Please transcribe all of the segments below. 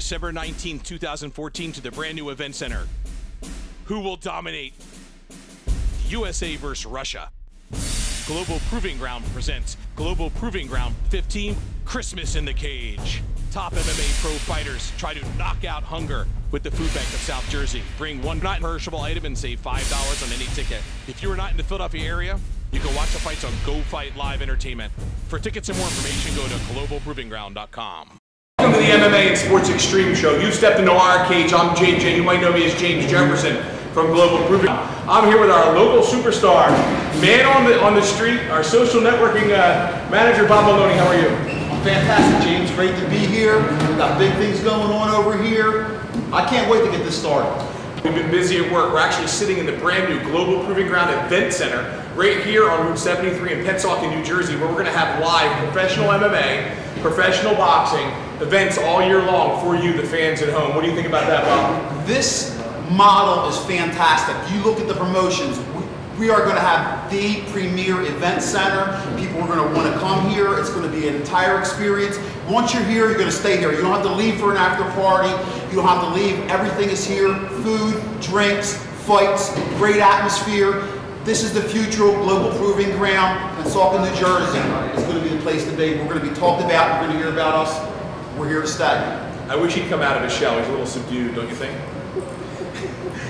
December 19th, 2014 to the brand new event center. Who will dominate? USA versus Russia. Global Proving Ground presents Global Proving Ground 15, Christmas in the Cage. Top MMA pro fighters try to knock out hunger with the Food Bank of South Jersey. Bring one non-perishable item and save $5 on any ticket. If you are not in the Philadelphia area, you can watch the fights on Go Fight Live Entertainment. For tickets and more information, go to globalprovingground.com. Welcome to the MMA and Sports Extreme Show. You stepped into our cage. I'm JJ. You might know me as James Jefferson from Global Proving. I'm here with our local superstar, man on the street, our social networking manager, Bob Maloney. How are you? I'm fantastic, James. Great to be here. We've got big things going on over here. I can't wait to get this started. We've been busy at work. We're actually sitting in the brand new Global Proving Ground Event Center right here on Route 73 in Pennsauken, New Jersey, where we're going to have live professional MMA, professional boxing events all year long for you, the fans at home. What do you think about that, Bob? This model is fantastic. You look at the promotions. We are going to have the premier event center. People are going to want to come here. It's going to be an entire experience. Once you're here, you're going to stay here. You don't have to leave for an after party. You don't have to leave. Everything is here. Food, drinks, fights, great atmosphere. This is the future of Global Proving Ground in Pennsauken, New Jersey. It's going to be the place to be. We're going to be talked about. You're going to hear about us. We're here to stay. I wish he'd come out of his shell. He's a little subdued, don't you think?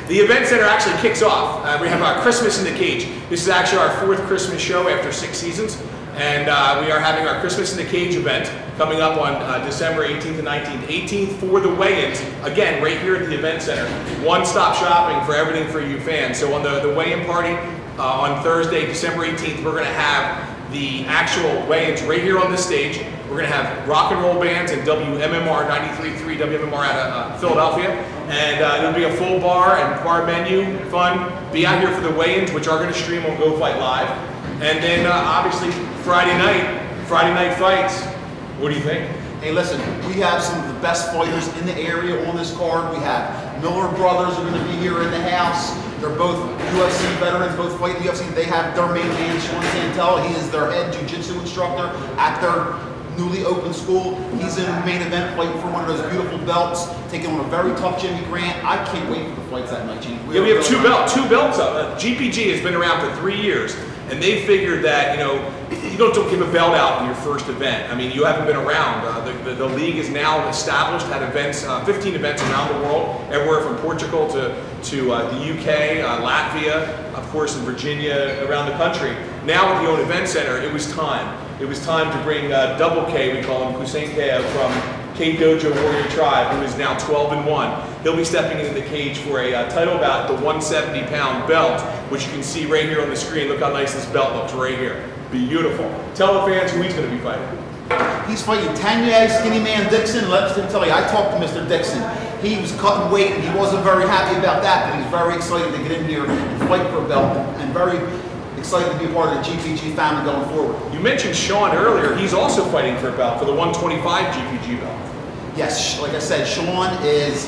The event center actually kicks off. We have our Christmas in the Cage. This is actually our 4th Christmas show after 6 seasons. And we are having our Christmas in the Cage event coming up on December 18th and 19th. 18th for the weigh-ins, again, right here at the event center. One-stop shopping for everything for you fans. So on the weigh-in party on Thursday, December 18th, we're going to have the actual weigh-ins right here on this stage. We're going to have rock and roll bands and WMMR 93.3 WMMR out of Philadelphia. And it'll be a full bar and bar menu, fun. Be out here for the weigh-ins, which are going to stream on Go Fight Live. And then obviously Friday night fights. What do you think? Hey, listen, we have some of the best fighters in the area on this card. We have Miller brothers are going to be here in the house. They're both UFC veterans, both fight in the UFC. They have their main man, Sean Santel. He is their head jiu-jitsu instructor at their newly opened school. He's in the main event fighting for one of those beautiful belts, taking on a very tough Jimmy Grant. I can't wait for the fights that night, James. Yeah, we have two belts up. GPG has been around for 3 years, and they figured that, you don't give a belt out in your first event. I mean, you haven't been around. The league is now established, had events, 15 events around the world, everywhere from Portugal to the UK, Latvia, of course, in Virginia, around the country. Now with the own event center, it was time. It was time to bring Double K, we call him, Hussein K, from K Dojo Warrior Tribe, who is now 12-1. He'll be stepping into the cage for a title bout at the 170-pound belt, which you can see right here on the screen. Look how nice this belt looks right here. Beautiful. Tell the fans who he's going to be fighting. He's fighting Tanya, Skinny Man Dixon. Let me tell you, I talked to Mr. Dixon. He was cutting weight and he wasn't very happy about that, but he's very excited to get in here and fight for a belt and very excited to be a part of the GPG family going forward. You mentioned Sean earlier. He's also fighting for a belt, for the 125 GPG belt. Yes, like I said, Sean is,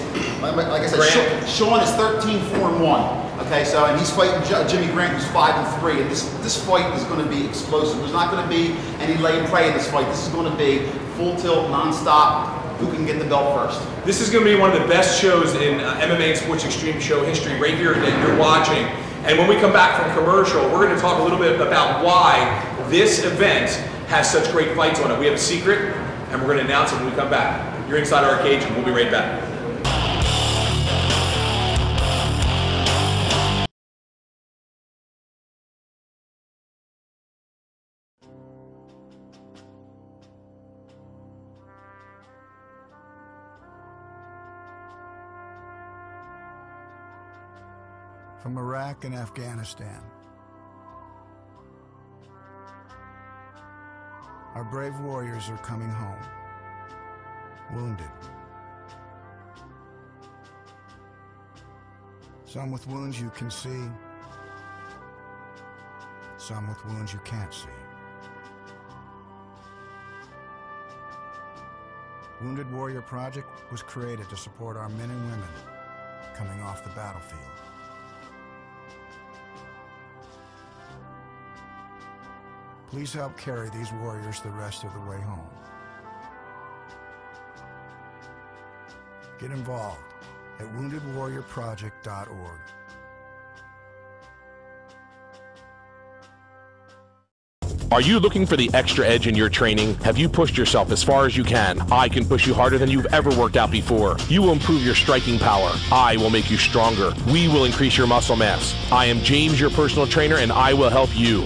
Sean is 13-4-1. Okay, so and he's fighting Jimmy Grant, who's 5-3, and this fight is going to be explosive. There's not going to be any lay and pray in this fight. This is going to be full tilt, non-stop. Who can get the belt first? This is going to be one of the best shows in MMA and Sports Extreme show history, right here that you're watching. And when we come back from commercial, we're going to talk a little bit about why this event has such great fights on it. We have a secret, and we're going to announce it when we come back. You're inside our cage, and we'll be right back. From Iraq and Afghanistan, our brave warriors are coming home, wounded. Some with wounds you can see, some with wounds you can't see. Wounded Warrior Project was created to support our men and women coming off the battlefield. Please help carry these warriors the rest of the way home. Get involved at woundedwarriorproject.org. Are you looking for the extra edge in your training? Have you pushed yourself as far as you can? I can push you harder than you've ever worked out before. You will improve your striking power. I will make you stronger. We will increase your muscle mass. I am James, your personal trainer, and I will help you.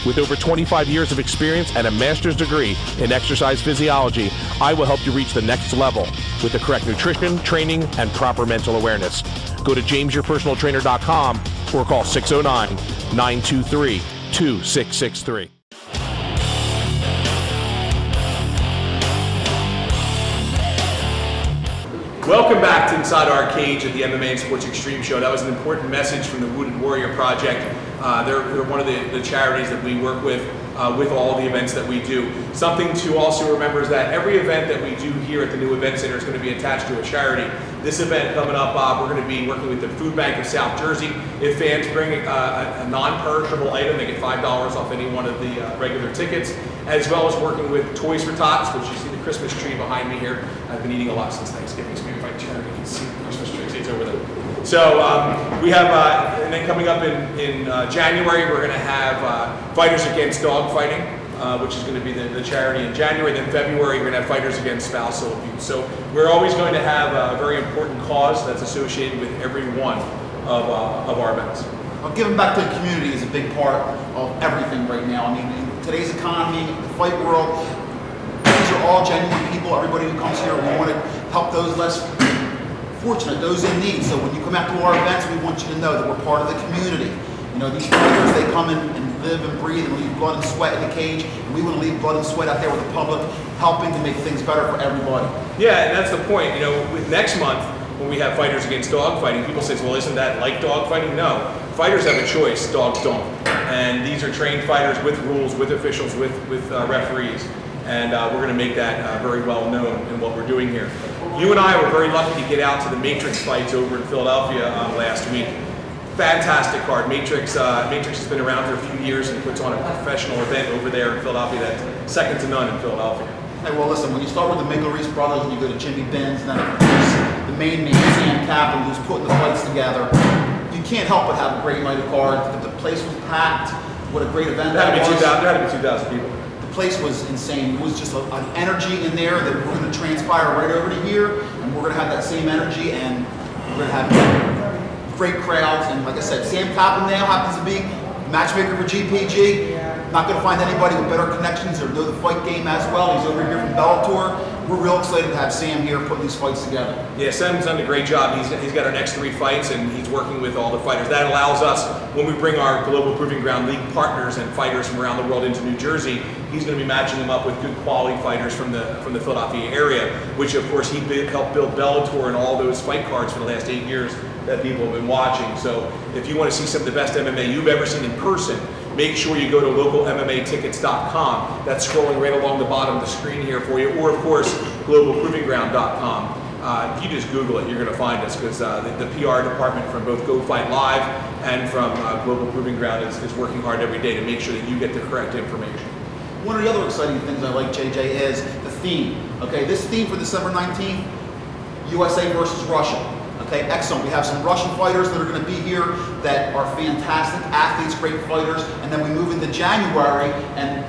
With over 25 years of experience and a master's degree in exercise physiology, I will help you reach the next level with the correct nutrition, training, and proper mental awareness. Go to jamesyourpersonaltrainer.com or call 609-923-2663. Welcome back to Inside Our Cage at the MMA and Sports Extreme Show. That was an important message from the Wounded Warrior Project. They're one of the charities that we work with all the events that we do. Something to also remember is that every event that we do here at the new event center is going to be attached to a charity. This event coming up, we're going to be working with the Food Bank of South Jersey. If fans bring a non-perishable item, they get $5 off any one of the regular tickets, as well as working with Toys for Tots, which you see the Christmas tree behind me here. I've been eating a lot since Thanksgiving, so if I turn, you can see the Christmas tree. See, it's over there. So we have, and then coming up in January, we're going to have Fighters Against Dog Fighting, which is going to be the charity in January. Then February, we're going to have Fighters Against Spousal Abuse. So we're always going to have a very important cause that's associated with every one of our events. Well, giving back to the community is a big part of everything right now. I mean, in today's economy, the fight world, these are all genuine people. Everybody who comes here, we want to help those less fortunate, those in need. So when you come out to our events, we want you to know that we're part of the community. You know, these fighters, they come in and live and breathe and leave blood and sweat in the cage, and we want to leave blood and sweat out there with the public, helping to make things better for everybody. Yeah, and that's the point. You know, with next month, when we have Fighters Against Dog Fighting, people say, well, isn't that like dog fighting? No. Fighters have a choice, dogs don't. And these are trained fighters with rules, with officials, with referees. And we're going to make that very well known in what we're doing here. You and I were very lucky to get out to the Matrix fights over in Philadelphia last week. Fantastic card. Matrix has been around for a few years and puts on a professional event over there in Philadelphia that's second to none in Philadelphia. Hey, well, listen, when you start with the Migleries brothers and you go to Jimmy Benz, and then of course, the main man, Sam Kaplan, who's putting the fights together, you can't help but have a great night of cards. The place was packed. What a great event that was. There had to be 2,000 people. The place was insane. It was just an energy in there that we're going to transpire right over to here, and we're going to have that same energy, and we're going to have great crowds. And like I said, Sam Kaplan now happens to be matchmaker for GPG. Not going to find anybody with better connections or know the fight game as well. He's over here from Bellator. We're real excited to have Sam here putting these fights together. Yeah, Sam's done a great job. He's got our next 3 fights, and he's working with all the fighters. That allows us, when we bring our Global Proving Ground League partners and fighters from around the world into New Jersey, he's going to be matching them up with good quality fighters from the Philadelphia area, which of course he helped build Bellator and all those fight cards for the last 8 years that people have been watching. So if you want to see some of the best MMA you've ever seen in person, make sure you go to localmmatickets.com. That's scrolling right along the bottom of the screen here for you, or of course, globalprovingground.com. If you just Google it, you're going to find us, because the PR department from both Go Fight Live and from Global Proving Ground is working hard every day to make sure that you get the correct information. One of the other exciting things I like, JJ, is the theme. Okay, this theme for December 19th, USA versus Russia. Okay, excellent. We have some Russian fighters that are going to be here that are fantastic athletes, great fighters, and then we move into January, and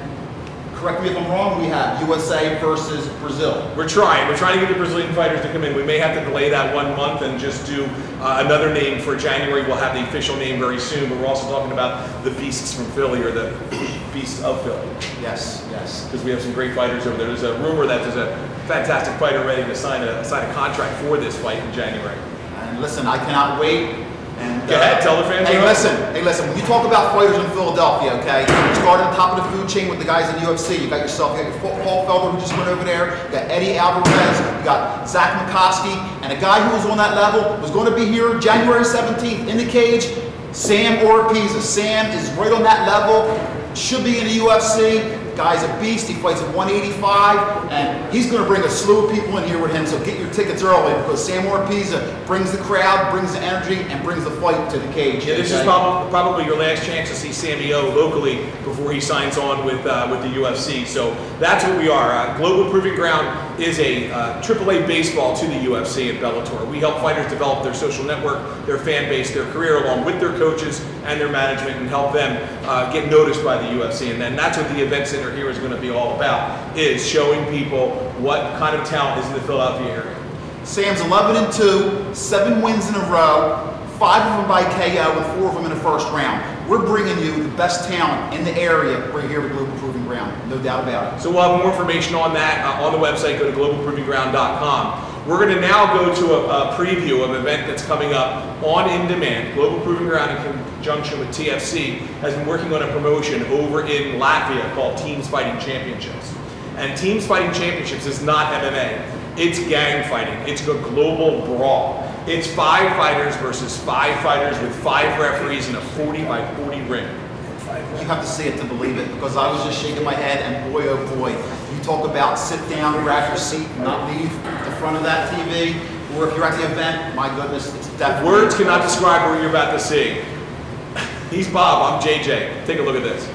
correct me if I'm wrong, we have USA versus Brazil. We're trying to get the Brazilian fighters to come in. We may have to delay that 1 month and just do another name for January. We'll have the official name very soon, but we're also talking about the Beasts from Philly, or the Beasts of Philly. Yes, yes. Because we have some great fighters over there. There's a rumor that there's a fantastic fighter ready to sign a contract for this fight in January. And listen, I cannot wait. And go ahead, tell the fans. Hey, listen. When you talk about fighters in Philadelphia, okay, you start at the top of the food chain with the guys in the UFC. You got your Paul Felder, who just went over there. You got Eddie Alvarez. You got Zach McCoskey, and a guy who was on that level was going to be here January 17th in the cage. Sam Oropeza. Sam is right on that level. Should be in the UFC. Guy's a beast. He fights at 185, and he's going to bring a slew of people in here with him. So get your tickets early, because Sam Oropeza brings the crowd, brings the energy, and brings the fight to the cage. Yeah, this is probably your last chance to see Sammy O locally before he signs on with the UFC. So that's what we are. Global Proving Ground is a AAA baseball to the UFC and Bellator. We help fighters develop their social network, their fan base, their career, along with their coaches and their management, and help them get noticed by the UFC. And then that's what the event center here is going to be all about, is showing people what kind of talent is in the Philadelphia area. Sam's 11-2, 7 wins in a row, 5 of them by KO and 4 of them in the first round. We're bringing you the best talent in the area right here at Global Proving Ground, no doubt about it. So we'll have more information on that on the website. Go to globalprovingground.com. We're going to now go to a preview of an event that's coming up on In Demand. Global Proving Ground, in conjunction with TFC, has been working on a promotion over in Latvia called Teams Fighting Championships. And Teams Fighting Championships is not MMA. It's gang fighting. It's a global brawl. It's 5 fighters versus 5 fighters with 5 referees in a 40 by 40 ring. You have to see it to believe it, because I was just shaking my head, and boy, oh boy, you talk about sit down, grab your seat, and not leave the front of that TV, or if you're at the event, my goodness, it's definitely... Words cannot describe what you're about to see. He's Bob, I'm JJ. Take a look at this.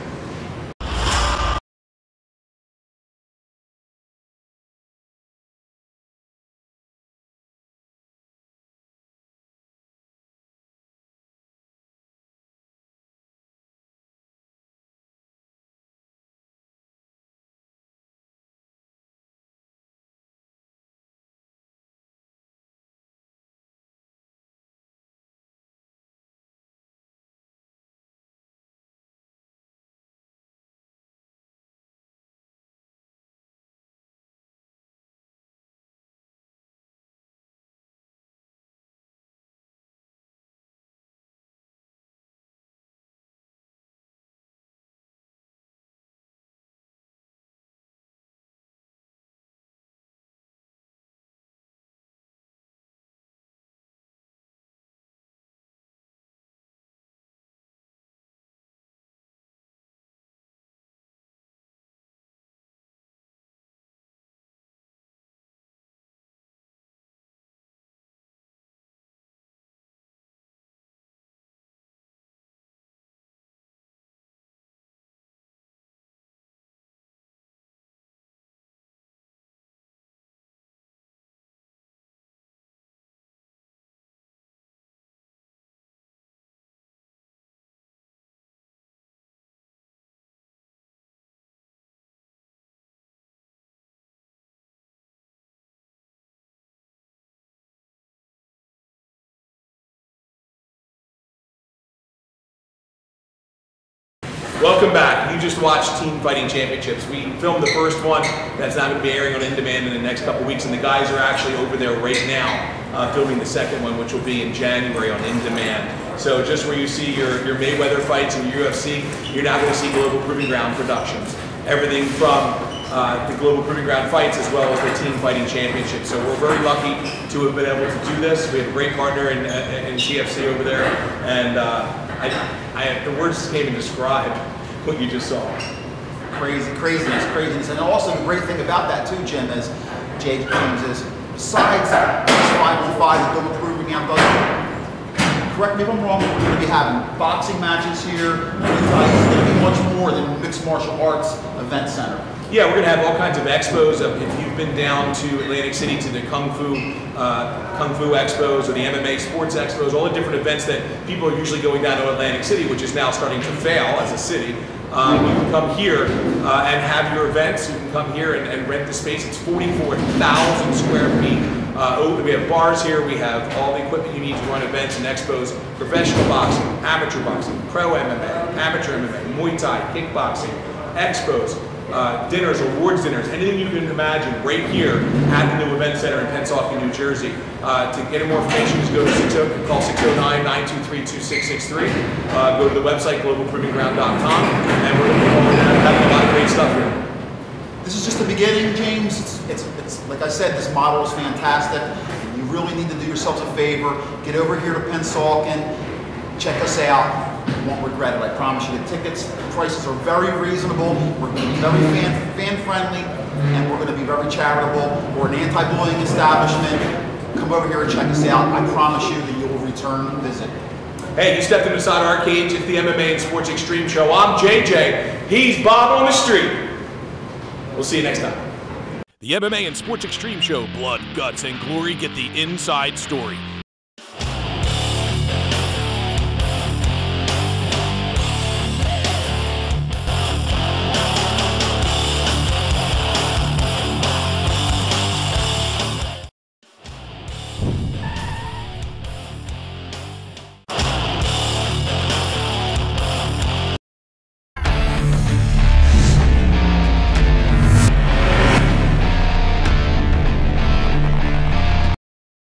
Welcome back. You just watched Team Fighting Championships. We filmed the first one that's now going to be airing on In Demand in the next couple weeks, and the guys are actually over there right now filming the second one, which will be in January on In Demand. So just where you see your Mayweather fights and your UFC, you're now going to see Global Proving Ground Productions. Everything from the Global Proving Ground fights as well as the Team Fighting Championship. So we're very lucky to have been able to do this. We have a great partner in TFC over there, and the words just can't even describe what you just saw. Craziness. And also the great thing about that too, Jim, as Jay James, is besides 5-on-5 that Global Proving Ground does, correct me if I'm wrong, we're going to be having boxing matches here. It's going to be much more than a mixed martial arts event center. Yeah, we're going to have all kinds of expos. If you've been down to Atlantic City to the Kung Fu expos or the MMA sports expos, all the different events that people are usually going down to Atlantic City, which is now starting to fail as a city, you can come here and have your events. You can come here and rent the space. It's 44,000 square feet. We have bars here. We have all the equipment you need to run events and expos, professional boxing, amateur boxing, pro MMA, amateur MMA, Muay Thai, kickboxing, expos, dinners, awards dinners, anything you can imagine right here at the new event center in Pennsauken, New Jersey. To get more information, just go to call 609-923-2663. Go to the website, globalprovingground.com, and we're looking forward to having a lot of great stuff here. This is just the beginning, James. It's like I said, this model is fantastic. You really need to do yourselves a favor. Get over here to Pennsauken. Check us out. You won't regret it, I promise you. The tickets, the prices are very reasonable. We're going to be very fan-friendly, and we're going to be very charitable. We're an anti-bullying establishment. Come over here and check us out. I promise you that you will return visit. Hey, you stepped inside our cage. It's the MMA and Sports Extreme Show. I'm JJ. He's Bob on the street. We'll see you next time. The MMA and Sports Extreme show, Blood, Guts, and Glory get the inside story.